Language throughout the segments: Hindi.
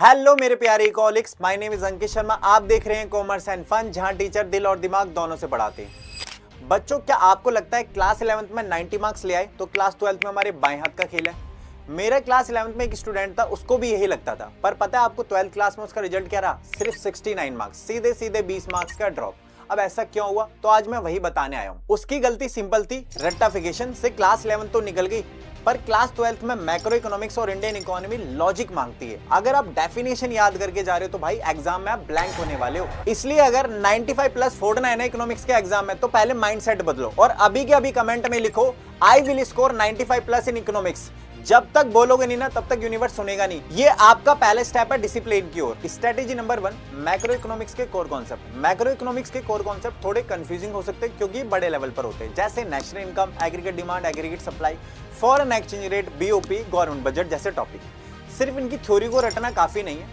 हेलो मेरे प्यारे colleagues, my name is Ankit Sharma. आप देख रहे हैं कॉमर्स एंड फन, जहां टीचर दिल और दिमाग दोनों से पढ़ाते हैं। बच्चों, क्या आपको लगता है क्लास 11th में 90 मार्क्स ले आए तो क्लास 12th में हमारे बाएं हाथ का खेल है? मेरा क्लास 11th में एक स्टूडेंट था, उसको भी यही लगता था, पर पता है आपको 12th क्लास में उसका रिजल्ट क्या रहा? सिर्फ 69 मार्क्स, सीधे सीधे 20 मार्क्स का ड्रॉप। अब ऐसा क्यों हुआ? तो आज मैं वही बताने आया हूँ। उसकी गलती सिंपल थी, रट्टाफिकेशन से क्लास 11th तो निकल गई, पर क्लास 12th में मैक्रो इकोनॉमिक्स और इंडियन इकोनॉमी लॉजिक मांगती है। अगर आप डेफिनेशन याद करके जा रहे हो तो भाई एग्जाम में आप ब्लैंक होने वाले हो। इसलिए अगर 95 प्लस फोड़ना है ना इकोनॉमिक्स के एग्जाम में, तो पहले माइंडसेट बदलो और अभी के अभी कमेंट में लिखो I will score 95 plus in economics. जब तक बोलोगे नहीं ना, तब तक यूनिवर्स सुनेगा नहीं। ये आपका पहला स्टेप है डिसिप्लिन की ओर। स्ट्रेटेजी नंबर 1, मैक्रो इकोनॉमिक्स के कोर कॉन्सेप्ट। मैक्रो इकोनॉमिक्स के कोर कॉन्सेप्ट थोड़े कंफ्यूजिंग हो सकते हैं क्योंकि बड़े लेवल पर होते हैं, जैसे national income, aggregate demand, aggregate supply, foreign exchange rate, BOP, government budget जैसे टॉपिक। सिर्फ इनकी थ्योरी को रटना काफी नहीं है,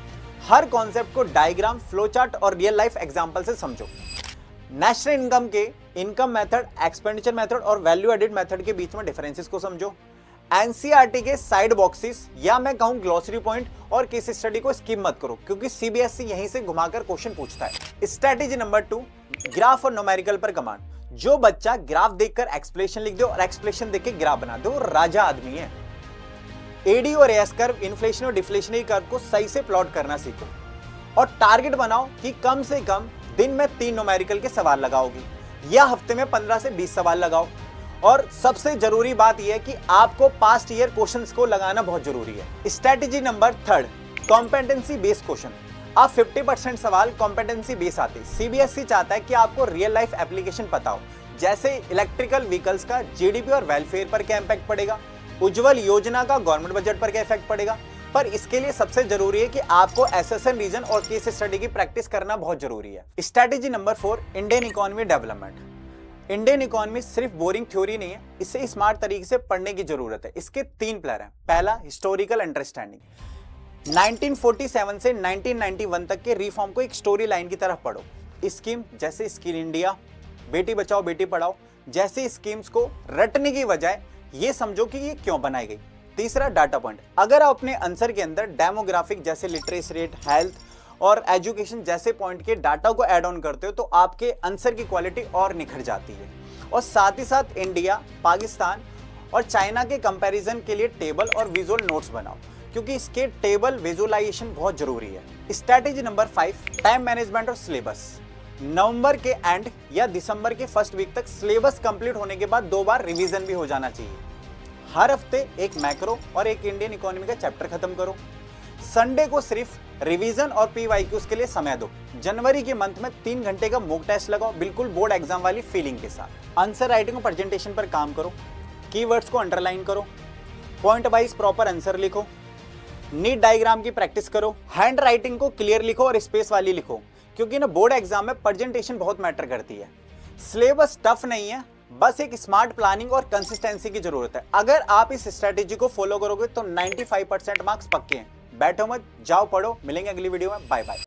हर कॉन्सेप्ट को डायग्राम, फ्लो चार्ट और रियल लाइफ एग्जाम्पल से समझो। नेशनल इनकम के इनकम मेथड, एक्सपेंडिचर मेथड और वैल्यू एडिड मेथड के बीच में डिफरेंसेस को समझो। एनसीईआरटी के साइड बॉक्सेस या मैं कहूं ग्लोसरी पॉइंट और केस स्टडी को स्किप मत करो क्योंकि सीबीएसई यहीं से घुमाकर क्वेश्चन पूछता है। स्ट्रेटेजी नंबर 2, ग्राफ और न्यूमेरिकल पर कमांड। जो बच्चा ग्राफ देखकर एक्सप्लेनेशन लिख दे और एक्सप्लेनेशन देख के ग्राफ बना दे, वो राजा आदमी है। एडी और एस कर्व, इन्फ्लेशन और डिफ्लेशनरी कर्व को सही से प्लॉट करना सीखो और टारगेट बनाओ कि कम से कम दिन में 3 न्यूमेरिकल के सवाल लगाओगे या हफ्ते में 15 से 20 सवाल लगाओ। और सबसे जरूरी बात यह है कि आपको पास्ट ईयर क्वेश्चंस को लगाना बहुत जरूरी है। Strategy number 3, competency based question. आप 50% सवाल कॉम्पिटेंसी बेस आते। सीबीएसई चाहता है कि आपको रियल लाइफ एप्लीकेशन पता हो, जैसे इलेक्ट्रिकल व्हीकल्स का जीडीपी और वेलफेयर पर क्या इंपैक्ट पड़ेगा, उज्जवल योजना का गवर्नमेंट बजट पर क्या इफेक्ट पड़ेगा। पर इसके लिए सबसे जरूरी है कि आपको एसएसएन रीजन और केस स्टडी की प्रैक्टिस करना बहुत जरूरी है। Strategy number 4, Indian economy development. Indian economy सिर्फ बोरिंग थ्योरी नहीं है, इसे स्मार्ट तरीके से पढ़ने की जरूरत है। इसके 3 पिलर हैं। पहला, हिस्टोरिकल अंडरस्टैंडिंग। 1947 से 1991 तक के रिफॉर्म को एक स्टोरी लाइन की तरफ पढ़ो। स्कीम जैसे स्किल इंडिया, बेटी बचाओ बेटी पढ़ाओ जैसी स्कीम्स को रटने की बजाय ये समझो कि ये क्यों बनाई गई। तीसरा, डाटा पॉइंट। अगर आप अपने आंसर के अंदर डेमोग्राफिक जैसे लिटरेसी रेट, हेल्थ और एजुकेशन जैसे पॉइंट के डाटा को ऐड ऑन करते हो तो आपके आंसर की क्वालिटी और निखर जाती है। और साथ ही साथ इंडिया, पाकिस्तान और चाइना के कंपैरिजन के लिए टेबल और विजुअल नोट्स बनाओ क्योंकि इसके टेबल विजुअलाइजेशन बहुत जरूरी है। स्ट्रेटेजी नंबर 5, टाइम मैनेजमेंट और सिलेबस। नवंबर के एंड या दिसंबर के फर्स्ट वीक तक सिलेबस कंप्लीट होने के बाद 2 बार रिवीजन भी हो जाना चाहिए। हर हफ्ते एक मैक्रो और एक इंडियन इकोनॉमी का चैप्टर खत्म करो। संडे को सिर्फ रिवीजन और पीवाईक्यूज के लिए समय दो। जनवरी के मंथ में 3 घंटे का मॉक टेस्ट लगाओ, बिल्कुल बोर्ड एग्जाम वाली फीलिंग के साथ। आंसर राइटिंग और प्रेजेंटेशन पर काम करो, कीवर्ड्स को अंडरलाइन करो, पॉइंट वाइज प्रॉपर आंसर लिखो, नीट डायग्राम की प्रैक्टिस करो, हैंड राइटिंग को क्लियर लिखो और स्पेस वाली लिखो क्योंकि ना बोर्ड एग्जाम में प्रेजेंटेशन बहुत मैटर करती है। सिलेबस टफ नहीं है, बस एक स्मार्ट प्लानिंग और कंसिस्टेंसी की जरूरत है। अगर आप इस स्ट्रेटेजी को फॉलो करोगे तो 95% मार्क्स पक्के हैं। बैठो मत, जाओ पढ़ो। मिलेंगे अगली वीडियो में। Bye bye.